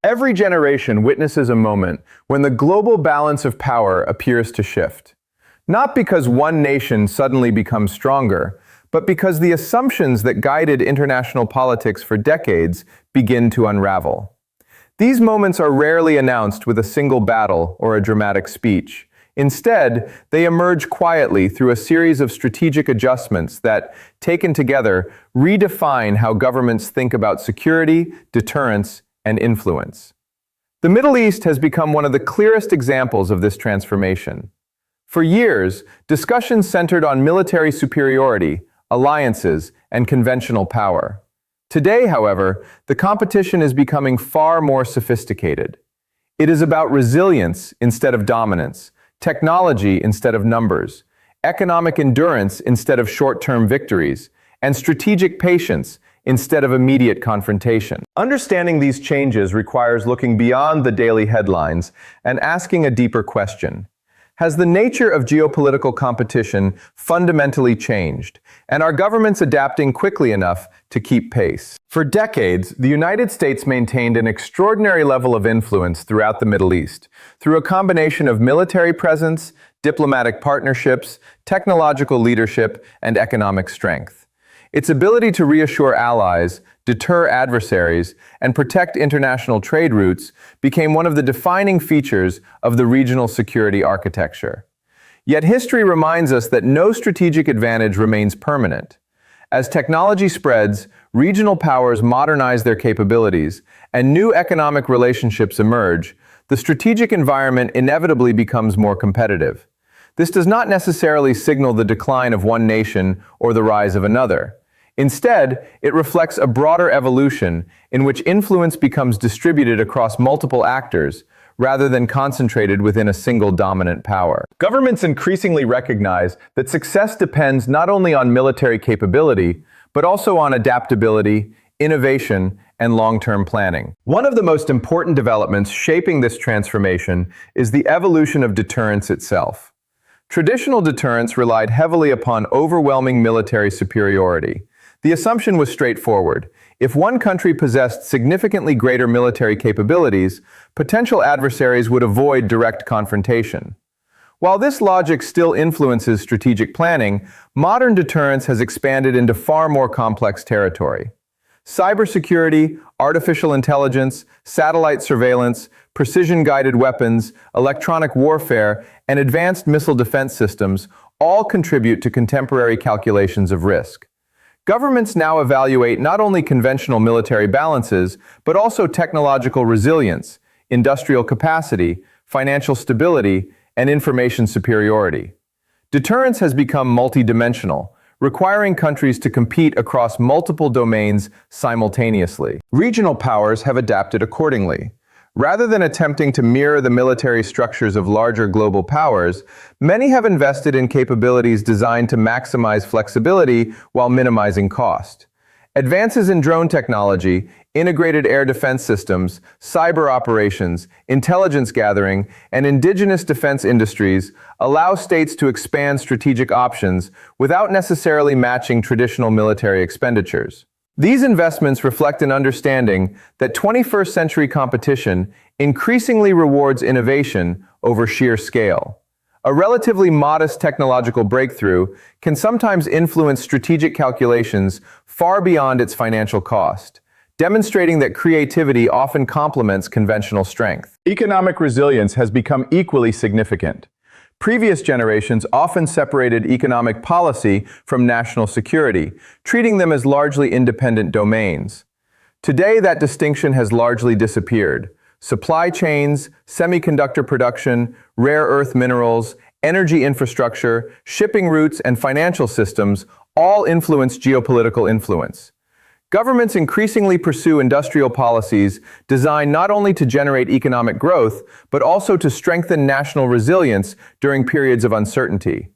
Every generation witnesses a moment when the global balance of power appears to shift. Not because one nation suddenly becomes stronger, but because the assumptions that guided international politics for decades begin to unravel. These moments are rarely announced with a single battle or a dramatic speech. Instead, they emerge quietly through a series of strategic adjustments that, taken together, redefine how governments think about security, deterrence, and influence. The Middle East has become one of the clearest examples of this transformation. For years, discussions centered on military superiority, alliances, and conventional power. Today, however, the competition is becoming far more sophisticated. It is about resilience instead of dominance, technology instead of numbers, economic endurance instead of short-term victories, and strategic patience instead of immediate confrontation. Understanding these changes requires looking beyond the daily headlines and asking a deeper question. Has the nature of geopolitical competition fundamentally changed, and are governments adapting quickly enough to keep pace? For decades, the United States maintained an extraordinary level of influence throughout the Middle East, through a combination of military presence, diplomatic partnerships, technological leadership, and economic strength. Its ability to reassure allies, deter adversaries, and protect international trade routes became one of the defining features of the regional security architecture. Yet history reminds us that no strategic advantage remains permanent. As technology spreads, regional powers modernize their capabilities, and new economic relationships emerge, the strategic environment inevitably becomes more competitive. This does not necessarily signal the decline of one nation or the rise of another. Instead, it reflects a broader evolution in which influence becomes distributed across multiple actors, rather than concentrated within a single dominant power. Governments increasingly recognize that success depends not only on military capability, but also on adaptability, innovation, and long-term planning. One of the most important developments shaping this transformation is the evolution of deterrence itself. Traditional deterrence relied heavily upon overwhelming military superiority. The assumption was straightforward. If one country possessed significantly greater military capabilities, potential adversaries would avoid direct confrontation. While this logic still influences strategic planning, modern deterrence has expanded into far more complex territory. Cybersecurity, artificial intelligence, satellite surveillance, precision-guided weapons, electronic warfare, and advanced missile defense systems all contribute to contemporary calculations of risk. Governments now evaluate not only conventional military balances, but also technological resilience, industrial capacity, financial stability, and information superiority. Deterrence has become multidimensional, requiring countries to compete across multiple domains simultaneously. Regional powers have adapted accordingly. Rather than attempting to mirror the military structures of larger global powers, many have invested in capabilities designed to maximize flexibility while minimizing cost. Advances in drone technology, integrated air defense systems, cyber operations, intelligence gathering, and indigenous defense industries allow states to expand strategic options without necessarily matching traditional military expenditures. These investments reflect an understanding that 21st century competition increasingly rewards innovation over sheer scale. A relatively modest technological breakthrough can sometimes influence strategic calculations far beyond its financial cost, demonstrating that creativity often complements conventional strength. Economic resilience has become equally significant. Previous generations often separated economic policy from national security, treating them as largely independent domains. Today, that distinction has largely disappeared. Supply chains, semiconductor production, rare earth minerals, energy infrastructure, shipping routes, and financial systems all influence geopolitical influence. Governments increasingly pursue industrial policies designed not only to generate economic growth, but also to strengthen national resilience during periods of uncertainty.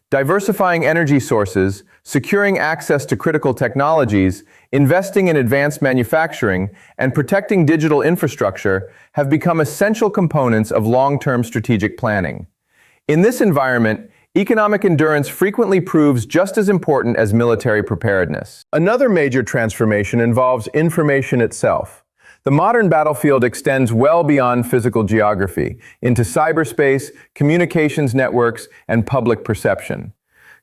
Diversifying energy sources, securing access to critical technologies, investing in advanced manufacturing, and protecting digital infrastructure have become essential components of long-term strategic planning. In this environment, economic endurance frequently proves just as important as military preparedness. Another major transformation involves information itself. The modern battlefield extends well beyond physical geography, into cyberspace, communications networks, and public perception.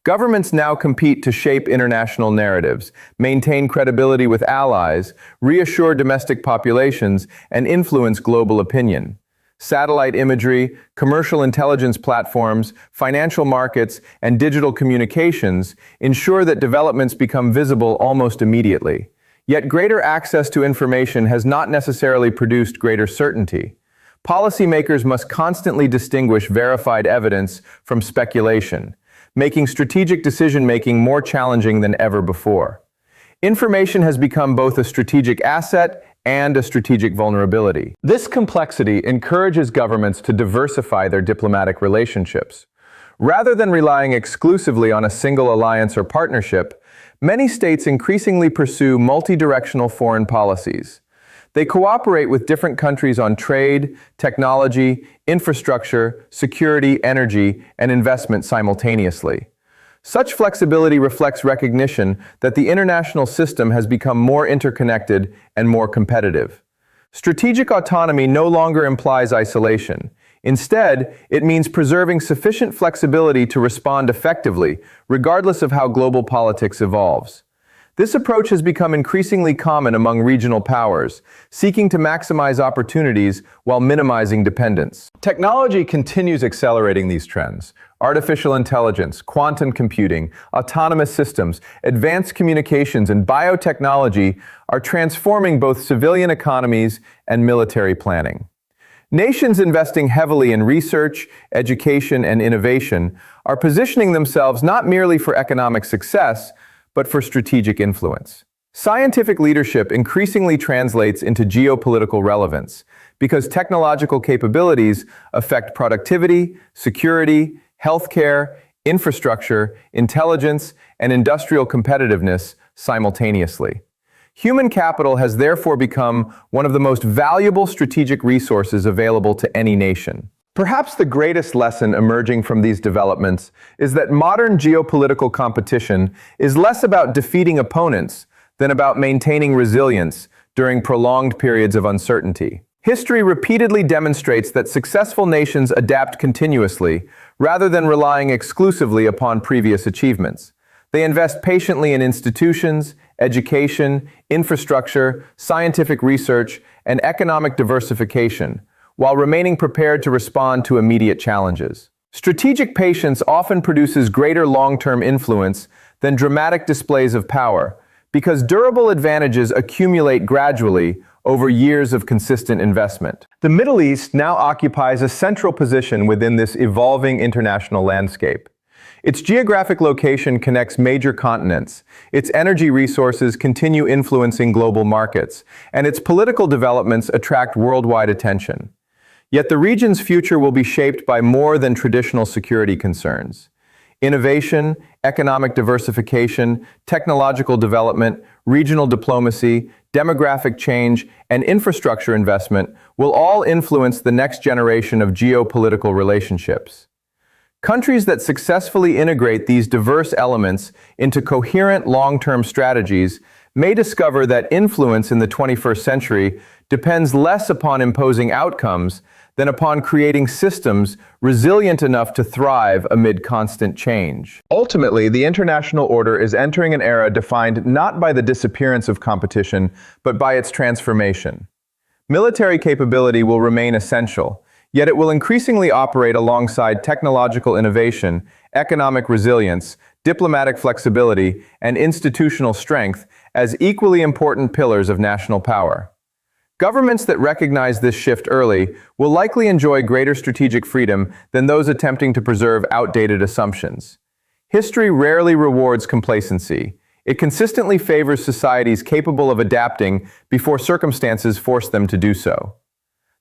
Governments now compete to shape international narratives, maintain credibility with allies, reassure domestic populations, and influence global opinion. Satellite imagery, commercial intelligence platforms, financial markets, and digital communications ensure that developments become visible almost immediately. Yet greater access to information has not necessarily produced greater certainty. Policymakers must constantly distinguish verified evidence from speculation, making strategic decision-making more challenging than ever before. Information has become both a strategic asset and a strategic vulnerability. This complexity encourages governments to diversify their diplomatic relationships. Rather than relying exclusively on a single alliance or partnership, many states increasingly pursue multi-directional foreign policies. They cooperate with different countries on trade, technology, infrastructure, security, energy, and investment simultaneously. Such flexibility reflects recognition that the international system has become more interconnected and more competitive. Strategic autonomy no longer implies isolation. Instead, it means preserving sufficient flexibility to respond effectively, regardless of how global politics evolves. This approach has become increasingly common among regional powers, seeking to maximize opportunities while minimizing dependence. Technology continues accelerating these trends. Artificial intelligence, quantum computing, autonomous systems, advanced communications, and biotechnology are transforming both civilian economies and military planning. Nations investing heavily in research, education, and innovation are positioning themselves not merely for economic success, but for strategic influence. Scientific leadership increasingly translates into geopolitical relevance because technological capabilities affect productivity, security, healthcare, infrastructure, intelligence, and industrial competitiveness simultaneously. Human capital has therefore become one of the most valuable strategic resources available to any nation. Perhaps the greatest lesson emerging from these developments is that modern geopolitical competition is less about defeating opponents than about maintaining resilience during prolonged periods of uncertainty. History repeatedly demonstrates that successful nations adapt continuously rather than relying exclusively upon previous achievements. They invest patiently in institutions, education, infrastructure, scientific research, and economic diversification, while remaining prepared to respond to immediate challenges. Strategic patience often produces greater long-term influence than dramatic displays of power, because durable advantages accumulate gradually over years of consistent investment. The Middle East now occupies a central position within this evolving international landscape. Its geographic location connects major continents, its energy resources continue influencing global markets, and its political developments attract worldwide attention. Yet the region's future will be shaped by more than traditional security concerns. Innovation, economic diversification, technological development, regional diplomacy, demographic change, and infrastructure investment will all influence the next generation of geopolitical relationships. Countries that successfully integrate these diverse elements into coherent long-term strategies may discover that influence in the 21st century depends less upon imposing outcomes than upon creating systems resilient enough to thrive amid constant change. Ultimately, the international order is entering an era defined not by the disappearance of competition, but by its transformation. Military capability will remain essential, yet it will increasingly operate alongside technological innovation, economic resilience, diplomatic flexibility, and institutional strength as equally important pillars of national power. Governments that recognize this shift early will likely enjoy greater strategic freedom than those attempting to preserve outdated assumptions. History rarely rewards complacency. It consistently favors societies capable of adapting before circumstances force them to do so.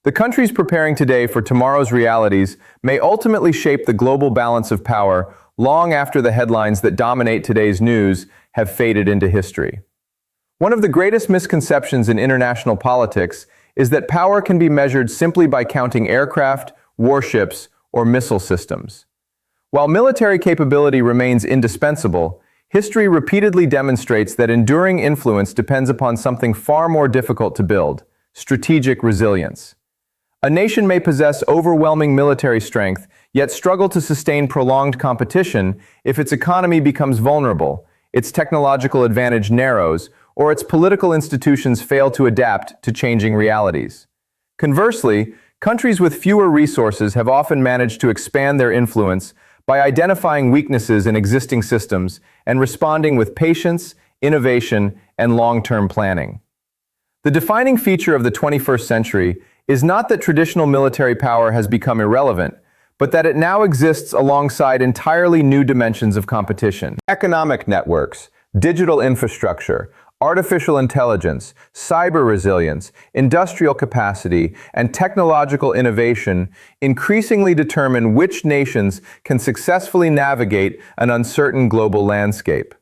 The countries preparing today for tomorrow's realities may ultimately shape the global balance of power long after the headlines that dominate today's news have faded into history. One of the greatest misconceptions in international politics is that power can be measured simply by counting aircraft, warships, or missile systems. While military capability remains indispensable, history repeatedly demonstrates that enduring influence depends upon something far more difficult to build: strategic resilience. A nation may possess overwhelming military strength, yet struggle to sustain prolonged competition if its economy becomes vulnerable, its technological advantage narrows, or its political institutions fail to adapt to changing realities. Conversely, countries with fewer resources have often managed to expand their influence by identifying weaknesses in existing systems and responding with patience, innovation, and long-term planning. The defining feature of the 21st century is not that traditional military power has become irrelevant, but that it now exists alongside entirely new dimensions of competition. Economic networks, digital infrastructure, artificial intelligence, cyber resilience, industrial capacity, and technological innovation increasingly determine which nations can successfully navigate an uncertain global landscape.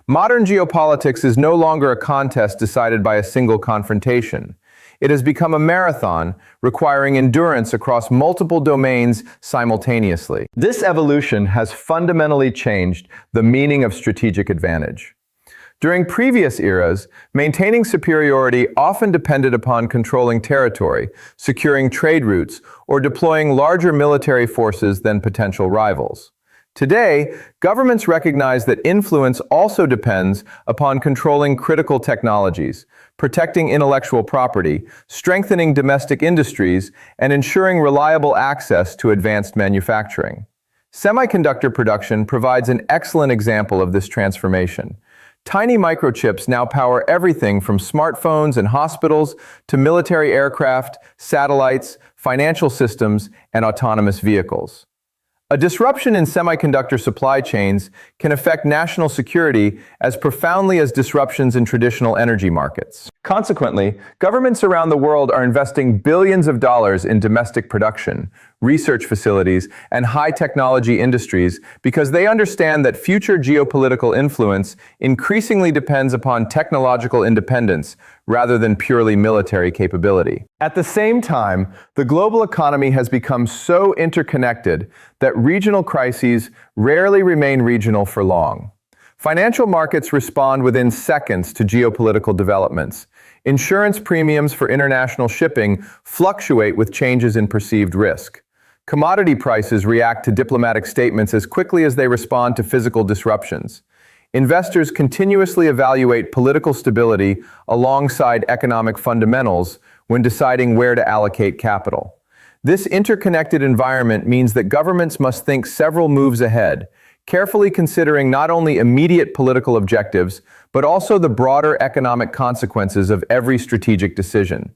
Modern geopolitics is no longer a contest decided by a single confrontation. It has become a marathon, requiring endurance across multiple domains simultaneously. This evolution has fundamentally changed the meaning of strategic advantage. During previous eras, maintaining superiority often depended upon controlling territory, securing trade routes, or deploying larger military forces than potential rivals. Today, governments recognize that influence also depends upon controlling critical technologies, protecting intellectual property, strengthening domestic industries, and ensuring reliable access to advanced manufacturing. Semiconductor production provides an excellent example of this transformation. Tiny microchips now power everything from smartphones and hospitals to military aircraft, satellites, financial systems, and autonomous vehicles. A disruption in semiconductor supply chains can affect national security as profoundly as disruptions in traditional energy markets. Consequently, governments around the world are investing billions of dollars in domestic production, research facilities, and high-technology industries because they understand that future geopolitical influence increasingly depends upon technological independence rather than purely military capability. At the same time, the global economy has become so interconnected that regional crises rarely remain regional for long. Financial markets respond within seconds to geopolitical developments. Insurance premiums for international shipping fluctuate with changes in perceived risk. Commodity prices react to diplomatic statements as quickly as they respond to physical disruptions. Investors continuously evaluate political stability alongside economic fundamentals when deciding where to allocate capital. This interconnected environment means that governments must think several moves ahead, carefully considering not only immediate political objectives, but also the broader economic consequences of every strategic decision.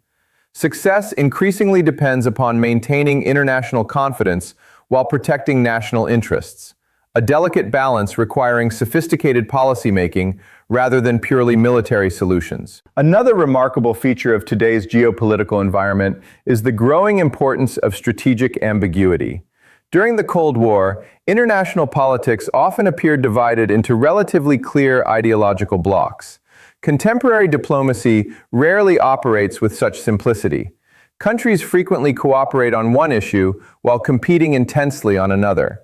Success increasingly depends upon maintaining international confidence while protecting national interests, a delicate balance requiring sophisticated policymaking rather than purely military solutions. Another remarkable feature of today's geopolitical environment is the growing importance of strategic ambiguity. During the Cold War, international politics often appeared divided into relatively clear ideological blocs. Contemporary diplomacy rarely operates with such simplicity. Countries frequently cooperate on one issue while competing intensely on another.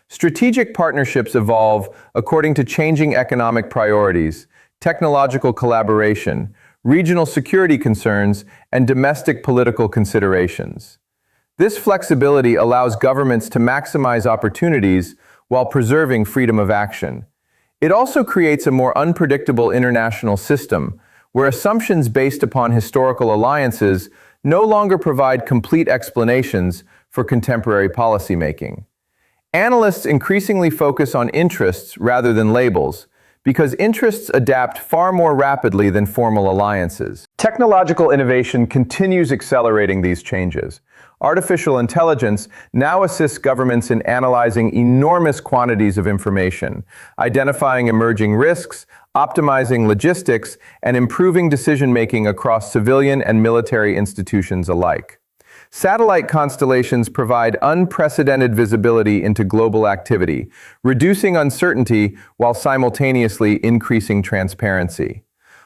Strategic partnerships evolve according to changing economic priorities, technological collaboration, regional security concerns, and domestic political considerations. This flexibility allows governments to maximize opportunities while preserving freedom of action. It also creates a more unpredictable international system, where assumptions based upon historical alliances no longer provide complete explanations for contemporary policymaking. Analysts increasingly focus on interests rather than labels, because interests adapt far more rapidly than formal alliances. Technological innovation continues accelerating these changes. Artificial intelligence now assists governments in analyzing enormous quantities of information, identifying emerging risks, optimizing logistics, and improving decision-making across civilian and military institutions alike. Satellite constellations provide unprecedented visibility into global activity, reducing uncertainty while simultaneously increasing transparency.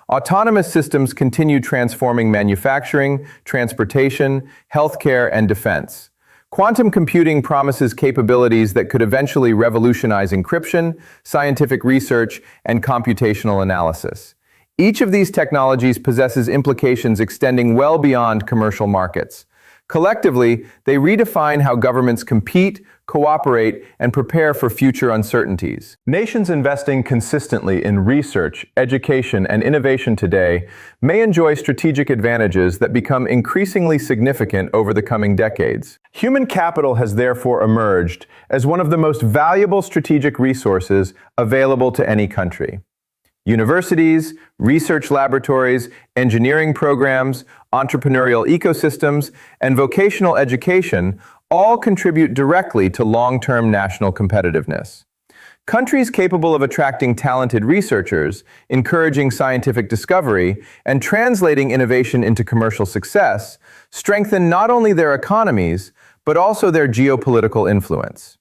Autonomous systems continue transforming manufacturing, transportation, healthcare, and defense. Quantum computing promises capabilities that could eventually revolutionize encryption, scientific research, and computational analysis. Each of these technologies possesses implications extending well beyond commercial markets. Collectively, they redefine how governments compete, cooperate, and prepare for future uncertainties. Nations investing consistently in research, education, and innovation today may enjoy strategic advantages that become increasingly significant over the coming decades. Human capital has therefore emerged as one of the most valuable strategic resources available to any country. Universities, research laboratories, engineering programs, entrepreneurial ecosystems, and vocational education all contribute directly to long-term national competitiveness. Countries capable of attracting talented researchers, encouraging scientific discovery, and translating innovation into commercial success strengthen not only their economies, but also their geopolitical influence.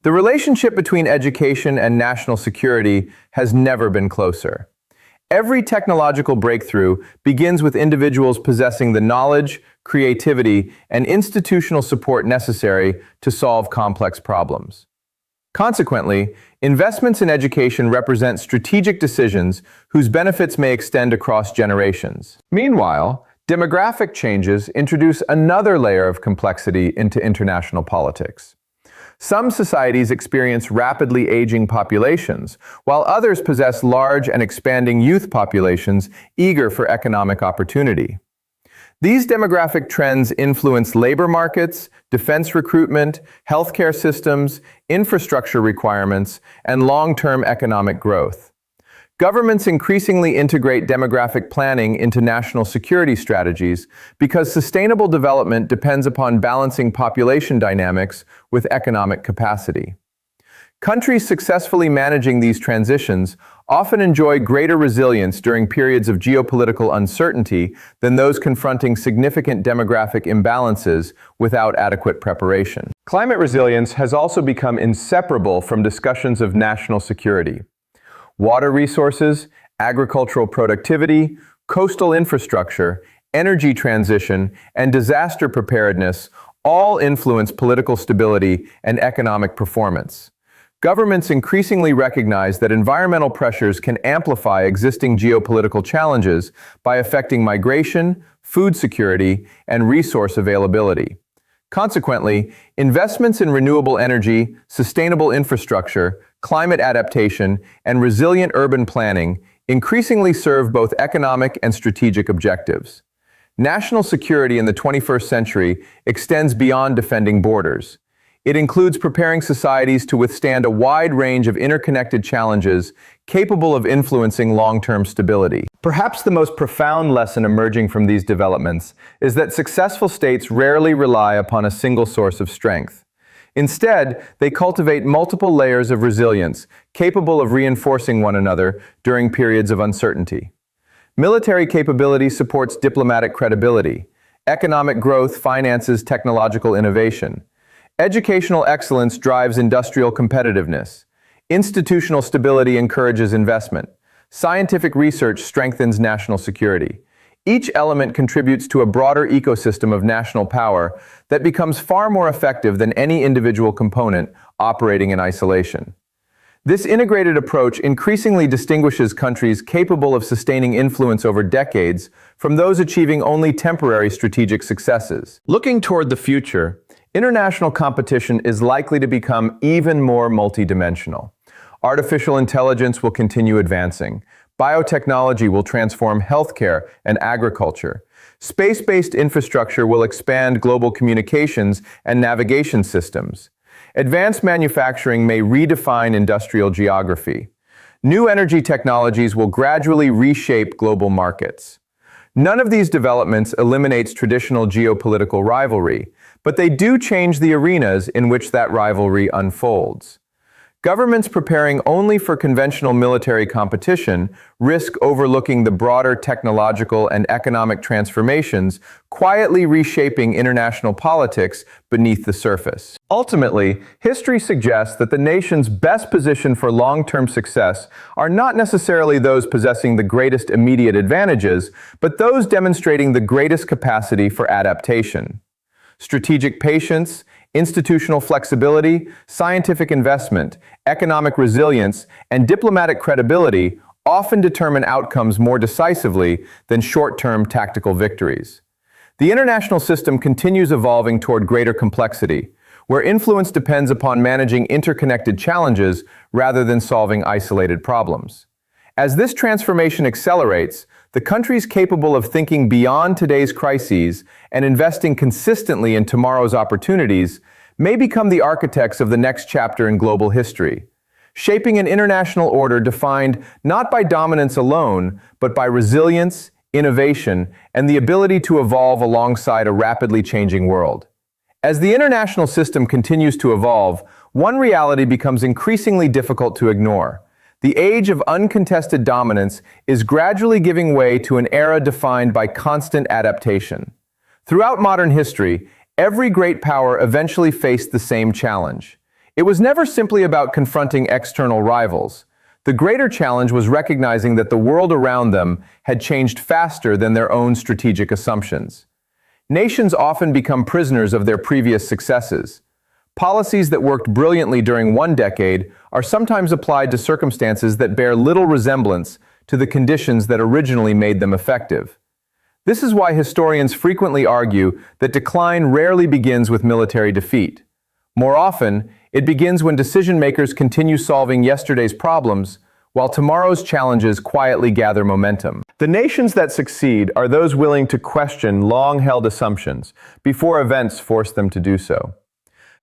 The relationship between education and national security has never been closer. Every technological breakthrough begins with individuals possessing the knowledge, creativity, and institutional support necessary to solve complex problems. Consequently, investments in education represent strategic decisions whose benefits may extend across generations. Meanwhile, demographic changes introduce another layer of complexity into international politics. Some societies experience rapidly aging populations, while others possess large and expanding youth populations eager for economic opportunity. These demographic trends influence labor markets, defense recruitment, healthcare systems, infrastructure requirements, and long-term economic growth. Governments increasingly integrate demographic planning into national security strategies because sustainable development depends upon balancing population dynamics with economic capacity. Countries successfully managing these transitions often enjoy greater resilience during periods of geopolitical uncertainty than those confronting significant demographic imbalances without adequate preparation. Climate resilience has also become inseparable from discussions of national security. Water resources, agricultural productivity, coastal infrastructure, energy transition, and disaster preparedness all influence political stability and economic performance. Governments increasingly recognize that environmental pressures can amplify existing geopolitical challenges by affecting migration, food security, and resource availability. Consequently, investments in renewable energy, sustainable infrastructure, climate adaptation, and resilient urban planning increasingly serve both economic and strategic objectives. National security in the 21st century extends beyond defending borders. It includes preparing societies to withstand a wide range of interconnected challenges capable of influencing long-term stability. Perhaps the most profound lesson emerging from these developments is that successful states rarely rely upon a single source of strength. Instead, they cultivate multiple layers of resilience, capable of reinforcing one another during periods of uncertainty. Military capability supports diplomatic credibility. Economic growth finances technological innovation. Educational excellence drives industrial competitiveness. Institutional stability encourages investment. Scientific research strengthens national security. Each element contributes to a broader ecosystem of national power that becomes far more effective than any individual component operating in isolation. This integrated approach increasingly distinguishes countries capable of sustaining influence over decades from those achieving only temporary strategic successes. Looking toward the future, international competition is likely to become even more multidimensional. Artificial intelligence will continue advancing. Biotechnology will transform healthcare and agriculture. Space-based infrastructure will expand global communications and navigation systems. Advanced manufacturing may redefine industrial geography. New energy technologies will gradually reshape global markets. None of these developments eliminates traditional geopolitical rivalry, but they do change the arenas in which that rivalry unfolds. Governments preparing only for conventional military competition risk overlooking the broader technological and economic transformations quietly reshaping international politics beneath the surface. Ultimately, history suggests that the nations best positioned for long-term success are not necessarily those possessing the greatest immediate advantages, but those demonstrating the greatest capacity for adaptation. Strategic patience, institutional flexibility, scientific investment, economic resilience, and diplomatic credibility often determine outcomes more decisively than short-term tactical victories. The international system continues evolving toward greater complexity, where influence depends upon managing interconnected challenges rather than solving isolated problems. As this transformation accelerates, the countries capable of thinking beyond today's crises and investing consistently in tomorrow's opportunities may become the architects of the next chapter in global history, shaping an international order defined not by dominance alone, but by resilience, innovation, and the ability to evolve alongside a rapidly changing world. As the international system continues to evolve, one reality becomes increasingly difficult to ignore. The age of uncontested dominance is gradually giving way to an era defined by constant adaptation. Throughout modern history, every great power eventually faced the same challenge. It was never simply about confronting external rivals. The greater challenge was recognizing that the world around them had changed faster than their own strategic assumptions. Nations often become prisoners of their previous successes. Policies that worked brilliantly during one decade are sometimes applied to circumstances that bear little resemblance to the conditions that originally made them effective. This is why historians frequently argue that decline rarely begins with military defeat. More often, it begins when decision-makers continue solving yesterday's problems while tomorrow's challenges quietly gather momentum. The nations that succeed are those willing to question long-held assumptions before events force them to do so.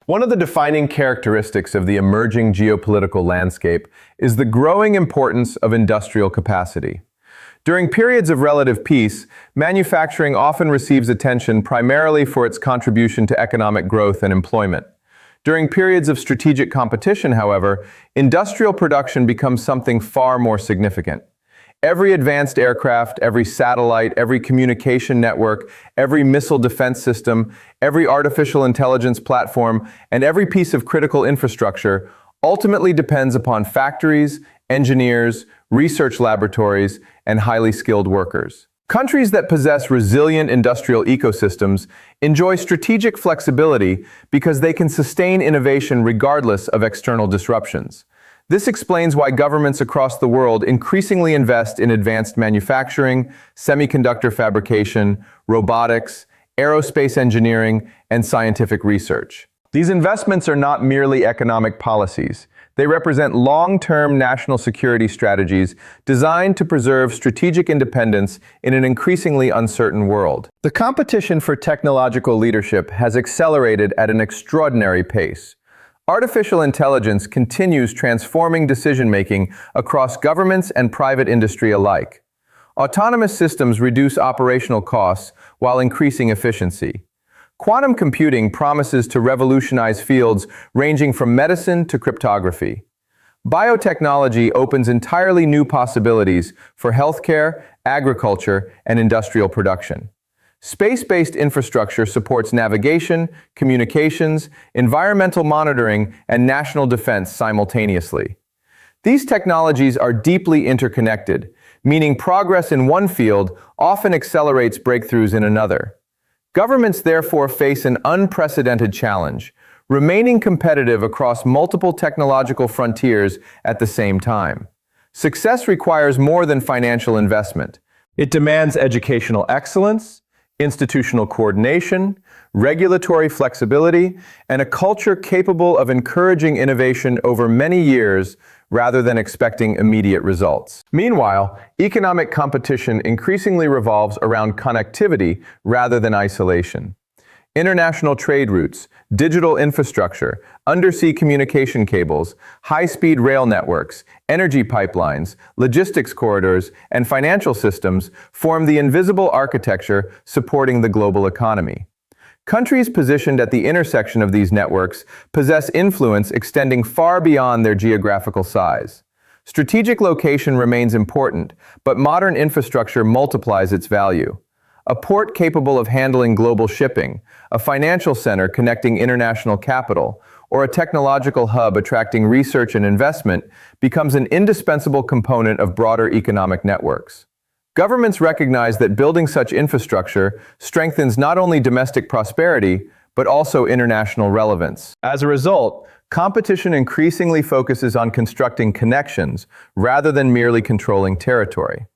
One of the defining characteristics of the emerging geopolitical landscape is the growing importance of industrial capacity. During periods of relative peace, manufacturing often receives attention primarily for its contribution to economic growth and employment. During periods of strategic competition, however, industrial production becomes something far more significant. Every advanced aircraft, every satellite, every communication network, every missile defense system, every artificial intelligence platform, and every piece of critical infrastructure ultimately depends upon factories, engineers, research laboratories, and highly skilled workers. Countries that possess resilient industrial ecosystems enjoy strategic flexibility because they can sustain innovation regardless of external disruptions. This explains why governments across the world increasingly invest in advanced manufacturing, semiconductor fabrication, robotics, aerospace engineering, and scientific research. These investments are not merely economic policies. They represent long-term national security strategies designed to preserve strategic independence in an increasingly uncertain world. The competition for technological leadership has accelerated at an extraordinary pace. Artificial intelligence continues transforming decision-making across governments and private industry alike. Autonomous systems reduce operational costs while increasing efficiency. Quantum computing promises to revolutionize fields ranging from medicine to cryptography. Biotechnology opens entirely new possibilities for healthcare, agriculture, and industrial production. Space-based infrastructure supports navigation, communications, environmental monitoring, and national defense simultaneously. These technologies are deeply interconnected, meaning progress in one field often accelerates breakthroughs in another. Governments therefore face an unprecedented challenge, remaining competitive across multiple technological frontiers at the same time. Success requires more than financial investment. It demands educational excellence, institutional coordination, regulatory flexibility, and a culture capable of encouraging innovation over many years rather than expecting immediate results. Meanwhile, economic competition increasingly revolves around connectivity rather than isolation. International trade routes, digital infrastructure, undersea communication cables, high-speed rail networks, energy pipelines, logistics corridors, and financial systems form the invisible architecture supporting the global economy. Countries positioned at the intersection of these networks possess influence extending far beyond their geographical size. Strategic location remains important, but modern infrastructure multiplies its value. A port capable of handling global shipping, a financial center connecting international capital, or a technological hub attracting research and investment becomes an indispensable component of broader economic networks. Governments recognize that building such infrastructure strengthens not only domestic prosperity, but also international relevance. As a result, competition increasingly focuses on constructing connections rather than merely controlling territory.